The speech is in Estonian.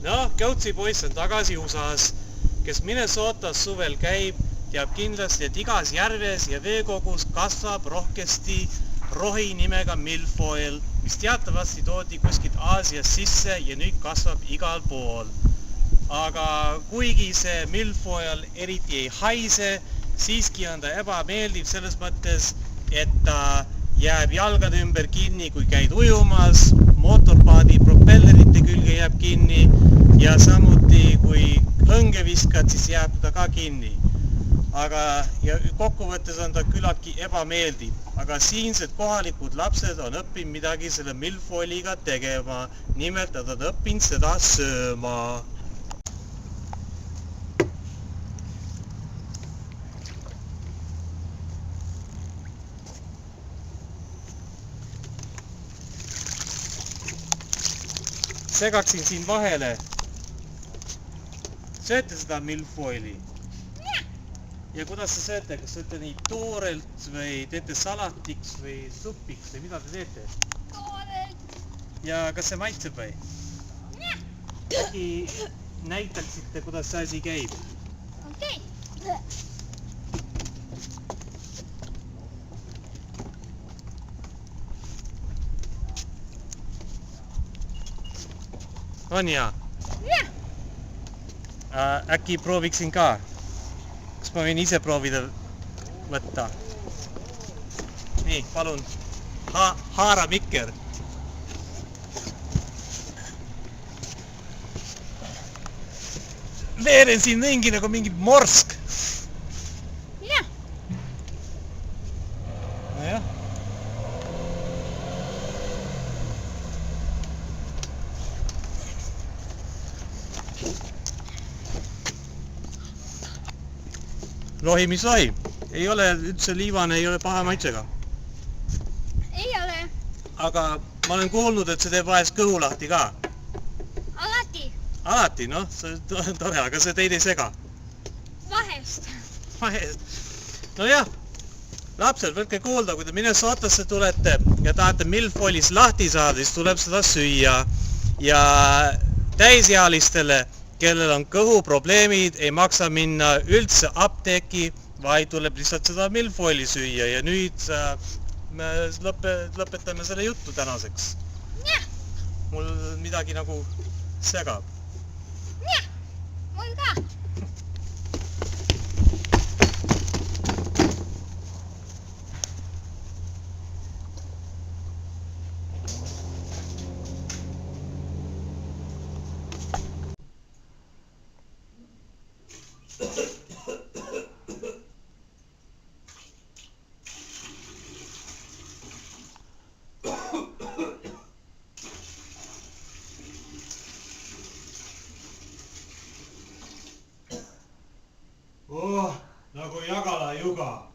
Noh, Kõutsi poiss on tagasi USAs, kes Minnesotas suvel käib, teab kindlasti, et igas järves ja veekogus kasvab rohkesti rohi nimega milfoil, mis teatavasti toodi kuskilt Aasiast sisse ja nüüd kasvab igal pool. Aga kuigi see milfoil eriti ei haise, siiski on ta ebameeldiv selles mõttes, et ta jääb jalgade ümber kinni, kui käid ujumas, mootorpaadi propellerite külge jääb kinni ja samuti kui õnge viskad, siis jääb ta ka kinni. Aga ja kokkuvõttes on ta küllaltki ebameeldiv, aga siinsed kohalikud lapsed on õppinud midagi selle milfoiliga tegema, nimelt nad on õppinud seda sööma. Segaksin siin vahele. Sööte seda milfoili? Ja kuidas te sööte? Kas sööte nii toorelt või teete salatiks või supiks või mida te teete? Toorelt. Ja kas see maitseb või? Äkki näitaksite, kuidas see asi käib? Okei. On hea? Jah. Äkki prooviksin ka? Kas ma võin ise proovida võtta? Nii, palun. Haara mikker. Veeren siin mingi nagu mingi morsk. Jah. Nojah. Lohi, mis lohi? Ei ole üldse liivane, ei ole paha maitsega. Ei ole. Aga ma olen kuulnud, et see teeb vahest kõhu lahti ka. Alati. Alati, noh, see on tore, aga see teid ei sega. Vahest. Vahest. No jah, lapsed, võtke kuulda, kui te Minnesotasse tulete ja tahate milfoilis lahti saada, siis tuleb seda süüa. Ja täisealistele, kellel on kõhuprobleemid, ei maksa minna üldse apteeki, vaid tuleb lihtsalt seda milfoili süüa ja nüüd me lõpetame selle juttu tänaseks. Jah. Mul midagi nagu segab. Jah. Mul ka. Nagu jagala juga.